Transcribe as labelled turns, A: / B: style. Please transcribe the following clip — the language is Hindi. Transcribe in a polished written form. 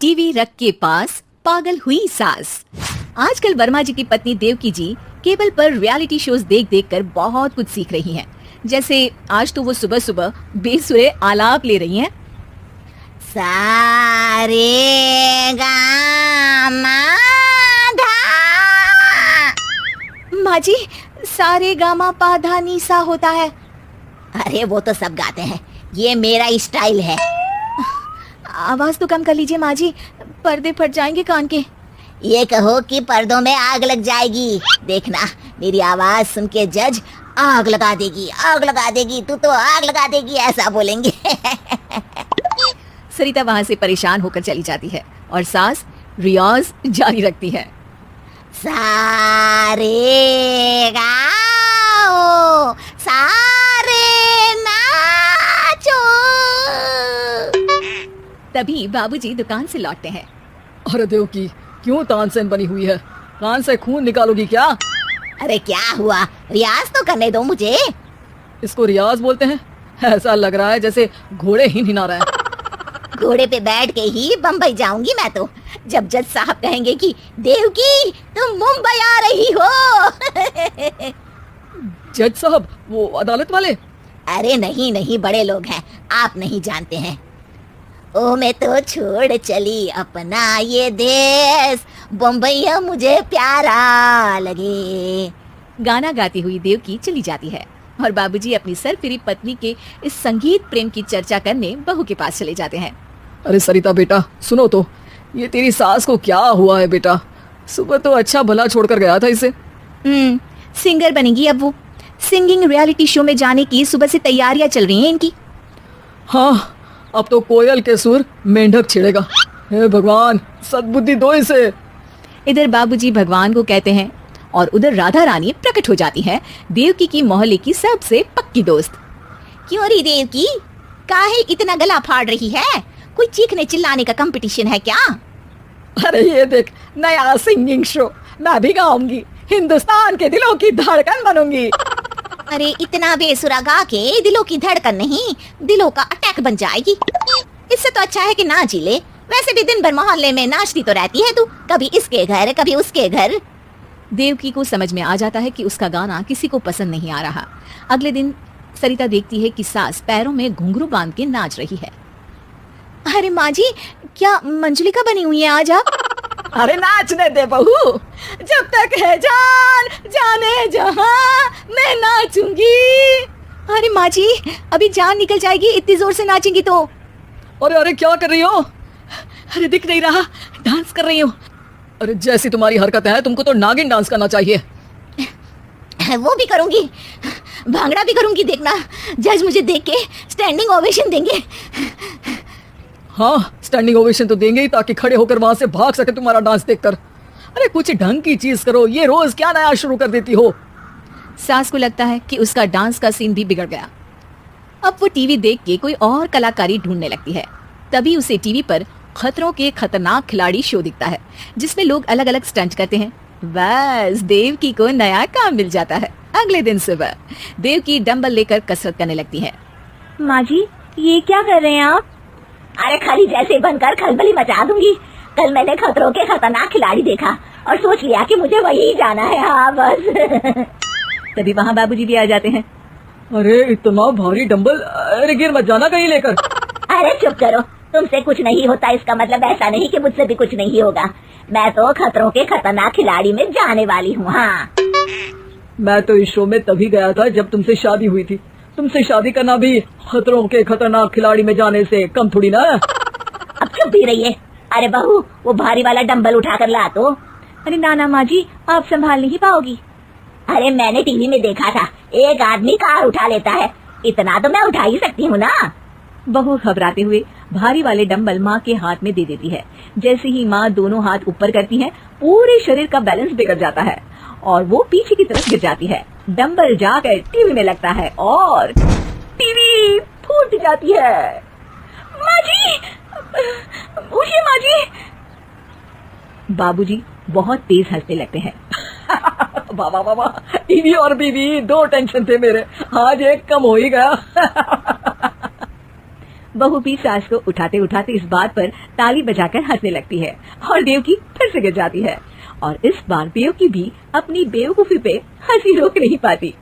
A: टीवी रख के पास पागल हुई सास। आजकल वर्मा जी की पत्नी देवकी जी केबल पर रियलिटी शोज देख देख कर बहुत कुछ सीख रही हैं। जैसे आज तो वो सुबह सुबह बेसुरे आलाप ले रही हैं।
B: सारे गामा
A: माँ जी, सारे गामा पा धा नी सा होता है।
B: अरे वो तो सब गाते हैं, ये मेरा स्टाइल है।
A: आवाज तो कम कर लीजिए माँ जी, पर्दे फट जाएंगे कान के।
B: ये कहो कि पर्दों में आग लग जाएगी। देखना, मेरी आवाज सुन के जज आग लगा देगी, आग लगा देगी, तू तो आग लगा देगी, ऐसा बोलेंगे।
A: सरिता वहाँ से परेशान होकर चली जाती है और सास रियाज जारी रखती है।
B: सारे गाओ, सारे नाचो।
A: तभी बाबूजी दुकान से लौटते हैं।
C: अरे देवकी, क्यों तानसेन बनी हुई है? कान से खून निकालोगी क्या?
B: अरे क्या हुआ, रियाज तो करने दो मुझे।
C: इसको रियाज बोलते हैं? ऐसा लग रहा है जैसे घोड़े ही हिला रहा है।
B: घोड़े पे बैठ के ही बम्बई जाऊंगी मैं तो, जब जज साहब कहेंगे कि देवकी तुम मुंबई आ रही हो।
C: जज साहब, वो अदालत वाले?
B: अरे नहीं नहीं, बड़े लोग हैं, आप नहीं जानते हैं। ओ मैं तो छोड़ चली अपना ये देश, बम्बई मुझे प्यारा लगे।
A: गाना गाती हुई देवकी चली जाती है और बाबूजी अपनी सरफिरी पत्नी के इस संगीत प्रेम की चर्चा करने बहू के पास चले जाते हैं।
C: अरे सरिता बेटा, सुनो तो, ये तेरी सास को क्या हुआ है बेटा? सुबह तो अच्छा भला छोड़कर गया था इसे।
A: सिंगर बनेगी अब वो। सिंगिंग रियलिटी शो में जाने की सुबह से तैयारियां चल रही हैं इनकी।
C: हाँ, अब तो कोयल के सुर मेंढक छेड़ेगा। हे भगवान, सद्बुद्धि दो इसे।
A: इधर बाबूजी भगवान को कहते हैं और उधर राधा रानी प्रकट हो जाती है, देवकी की मोहल्ले की सबसे पक्की दोस्त।
B: क्यों री देवकी, काहे इतना गला फाड़ रही है? कोई चीखने चिल्लाने का कंपटीशन है क्या?
C: अरे ये देख, नया सिंगिंग शो, मैं भी गाऊंगी, हिंदुस्तान के दिलों की धड़कन बनूंगी।
B: अरे इतना बेसुरा गा के दिलों की धड़कन नहीं, दिलों का अटैक बन जाएगी। इससे तो अच्छा है कि नाच ही ले। वैसे भी दिन भर मोहल्ले में नाचती तो रहती है तू, कभी इसके घर कभी उसके घर।
A: देवकी को समझ में आ जाता है कि उसका गाना किसी को पसंद नहीं आ रहा। अगले दिन सरिता देखती है कि सास पैरों में घुंघरू बांध के नाच रही है। अरे माँ जी, क्या मंजुलिका बनी हुई है आज आप?
C: अरे नाचने दे बहू, जब तक है जान जाने जहां मैं नाचूंगी।
A: अरे माँ जी, अभी जान निकल जाएगी इतनी जोर से नाचेंगी तो।
C: अरे अरे क्या कर रही हो? अरे दिख नहीं रहा, डांस कर रही हो। अरे जैसी तुम्हारी हरकत है, तुमको तो नागिन डांस करना चाहिए।
B: वो भी करूंगी, भांगड़ा भी करूंगी। देखना, जज मुझे देख के स्टैंडिंग ओवेशन देंगे।
C: हाँ, स्टैंडिंग ओवेशन तो देंगे ही, ताकि खड़े होकर वहां से भाग सके तुम्हारा डांस देखकर। अरे कुछ ढंग की चीज करो, ये रोज क्या नया शुरू कर देती हो?
A: सास को लगता है कि उसका डांस का सीन भी बिगड़ गया। अब वो टीवी देख के कोई और कलाकारी ढूंढने लगती है। तभी उसे टीवी पर खतरों के खतरनाक खिलाड़ी शो दिखता है, जिसमें लोग अलग अलग स्टंट करते हैं। बस देवकी को नया काम मिल जाता है। अगले दिन सुबह देवकी डंबल लेकर कसरत करने लगती है।
B: माँ जी, ये क्या कर रहे हैं आप? अरे खाली जैसे बनकर खलबली मचा दूंगी। कल मैंने खतरों के खतरनाक खिलाड़ी देखा और सोच लिया कि मुझे वही जाना है। हाँ बस।
A: तभी वहाँ बाबूजी भी आ जाते हैं।
C: अरे इतना भारी डंबल, अरे गिर मत जाना कहीं लेकर।
B: अरे चुप करो, तुमसे कुछ नहीं होता इसका मतलब ऐसा नहीं कि मुझसे भी कुछ नहीं होगा। मैं तो खतरों के खतरनाक खिलाड़ी में जाने वाली हूँ। हाँ,
C: मैं तो इस शो में तभी गया था जब तुमसे शादी हुई थी। तुमसे शादी करना भी खतरों के खतरनाक खिलाड़ी में जाने से कम थोड़ी ना।
B: अब चुप भी रहिए। अरे बहू, वो भारी वाला डंबल उठा कर ला तो।
A: अरे नाना माँ जी, आप संभाल नहीं पाओगी।
B: अरे मैंने टीवी में देखा था, एक आदमी कार उठा लेता है, इतना तो मैं उठा ही सकती हूँ ना।
A: बहू घबराते हुए भारी वाले डंबल माँ के हाथ में दे देती है। जैसे ही माँ दोनों हाथ ऊपर करती है, पूरे शरीर का बैलेंस बिगड़ जाता है और वो पीछे की तरफ गिर जाती है। डंबल जाकर टीवी में लगता है और टीवी फूट जाती है। माँ जी, उठिए माँ जी। बाबूजी बहुत तेज हंसने लगते हैं।
C: बाबा बाबा, टीवी और बीवी, दो टेंशन थे मेरे, आज एक कम हो ही गया।
A: बहू भी सास को उठाते उठाते इस बात पर ताली बजाकर हंसने लगती है और देवकी फिर से गिर जाती है और इस बार देवकी भी अपनी बेवकूफी पे हंसी रोक नहीं पाती।